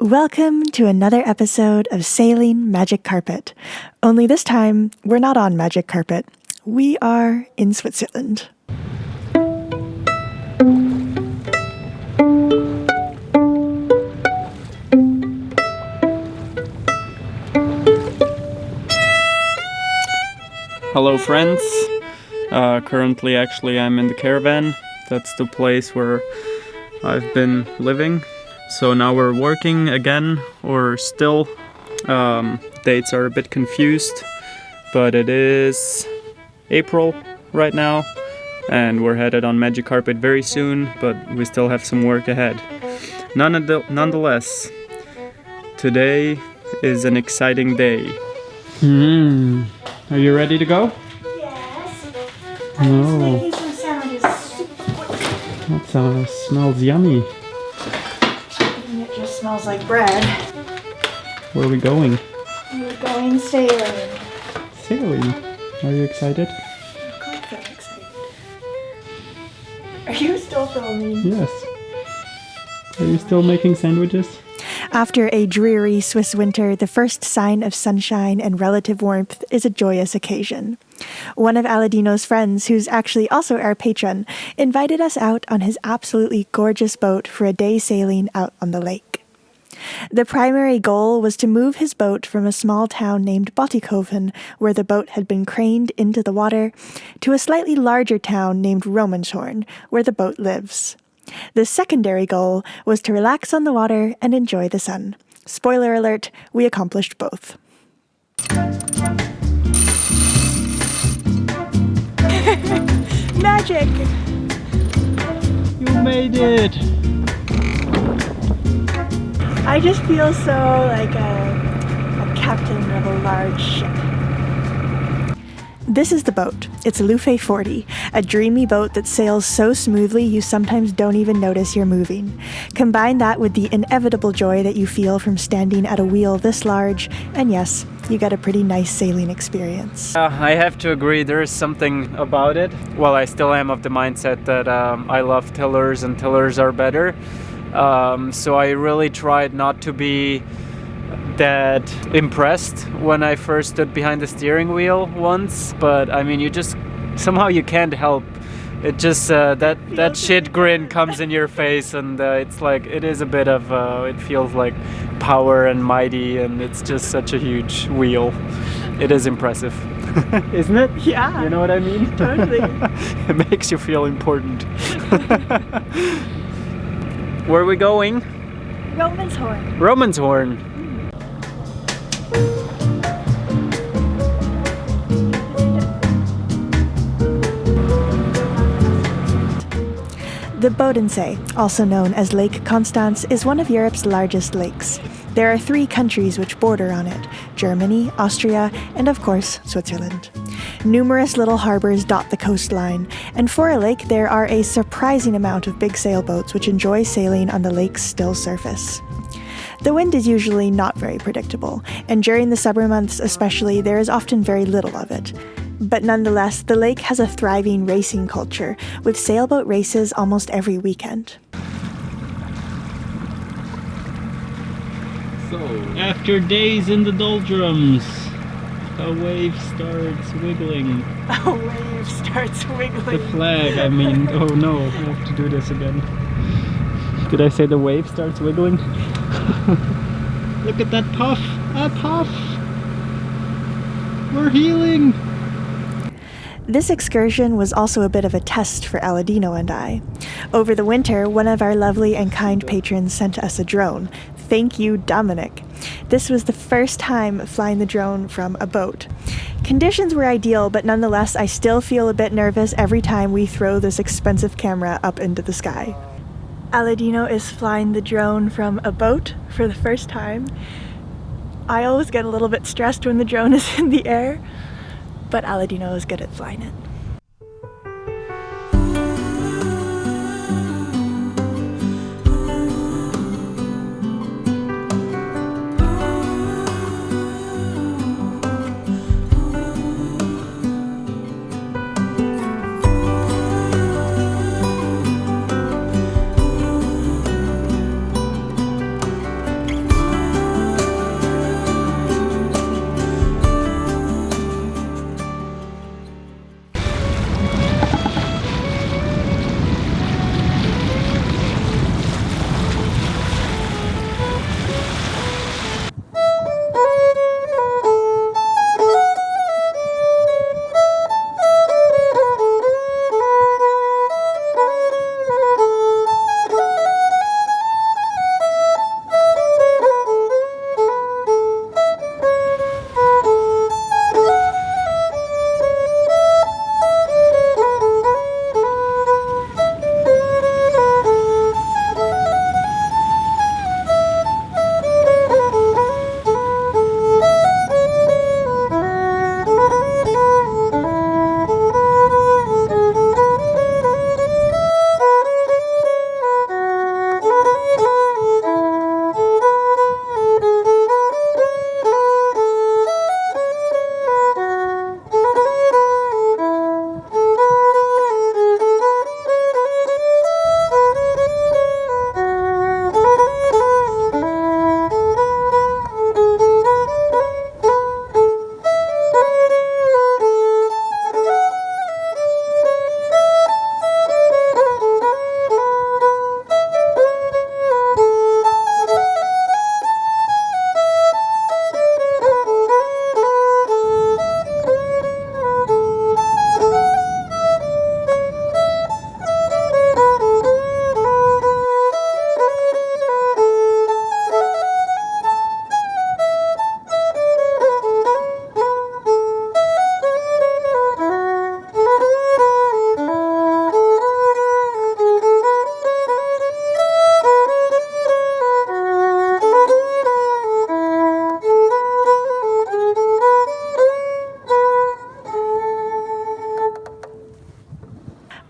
Welcome to another episode of Sailing Magic Carpet. Only this time, we're not on Magic Carpet. We are in Switzerland. Hello friends, currently actually I'm in the caravan. That's the place where I've been living. So now we're working again, or still. Dates are a bit confused, but it is April right now and we're headed on Magic Carpet very soon, but we still have some work ahead. Nonetheless, today is an exciting day. Are you ready to go? Yes. I'm just making some sandwiches. That smells yummy. It just smells like bread. Where are we going? We're going sailing. Sailing? Are you excited? Of course I'm excited. Are you still filming? Yes. Are you still making sandwiches? After a dreary Swiss winter, the first sign of sunshine and relative warmth is a joyous occasion. One of Aladino's friends, who's actually also our patron, invited us out on his absolutely gorgeous boat for a day sailing out on the lake. The primary goal was to move his boat from a small town named Bottikoven, where the boat had been craned into the water, to a slightly larger town named Romanshorn, where the boat lives. The secondary goal was to relax on the water and enjoy the sun. Spoiler alert, we accomplished both. Magic! You made it! I just feel so like a captain of a large ship. This is the boat. It's a Lufe 40, a dreamy boat that sails so smoothly you sometimes don't even notice you're moving. Combine that with the inevitable joy that you feel from standing at a wheel this large, and yes, you get a pretty nice sailing experience. I have to agree, there is something about it. Well, I still am of the mindset that I love tillers and tillers are better. So I really tried not to be that impressed when I first stood behind the steering wheel once, but I mean, you can't help it. Just that shit grin comes in your face, and it's like, it is a bit of it feels like power and mighty, and it's just such a huge wheel. It is impressive. Isn't it? Yeah. You know what I mean? Totally. It makes you feel important. Where are we going? Romanshorn. Romanshorn. The Bodensee, also known as Lake Constance, is one of Europe's largest lakes. There are 3 countries which border on it: Germany, Austria, and of course, Switzerland. Numerous little harbors dot the coastline, and for a lake there are a surprising amount of big sailboats which enjoy sailing on the lake's still surface. The wind is usually not very predictable, and during the summer months especially, there is often very little of it. But nonetheless, the lake has a thriving racing culture, with sailboat races almost every weekend. So, after days in the doldrums, a wave starts wiggling. A wave starts wiggling. The flag, I mean, oh no, I have to do this again. Did I say the wave starts wiggling? Look at that puff! A puff! We're healing! This excursion was also a bit of a test for Aladino and I. Over the winter, one of our lovely and kind patrons sent us a drone. Thank you, Dominic. This was the first time flying the drone from a boat. Conditions were ideal, but nonetheless, I still feel a bit nervous every time we throw this expensive camera up into the sky. Aladino is flying the drone from a boat for the first time. I always get a little bit stressed when the drone is in the air, but Aladino is good at flying it.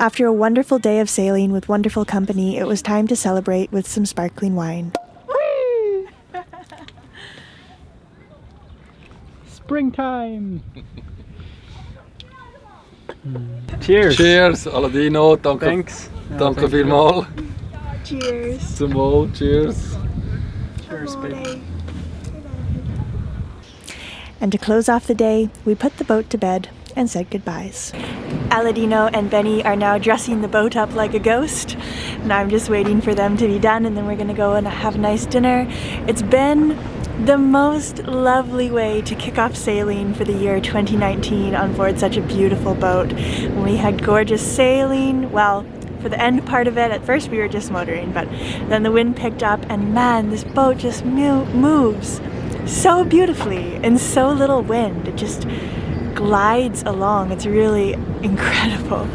After a wonderful day of sailing with wonderful company, it was time to celebrate with some sparkling wine. Springtime! Cheers! Cheers, Aladino. Danke, Thanks. danke vielmals. Cheers. Zum Wohl, cheers. Cheers, baby. And to close off the day, we put the boat to bed and said goodbyes. Aladino and Benny are now dressing the boat up like a ghost, and I'm just waiting for them to be done, and then we're gonna go and have a nice dinner. It's been the most lovely way to kick off sailing for the year 2019 on board such a beautiful boat. We had gorgeous sailing. Well, for the end part of it, at first we were just motoring, but then the wind picked up, and man, this boat just moves so beautifully in so little wind. It just glides along. It's really incredible.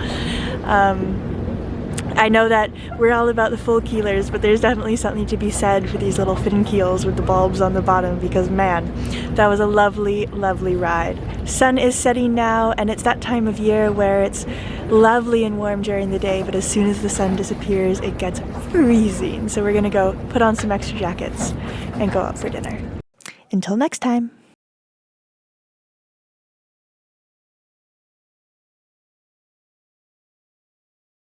I know that we're all about the full keelers, but there's definitely something to be said for these little fin keels with the bulbs on the bottom, because man, that was a lovely, lovely ride. Sun is setting now, and it's that time of year where it's lovely and warm during the day, but as soon as the sun disappears, it gets freezing. So we're gonna go put on some extra jackets and go out for dinner. Until next time.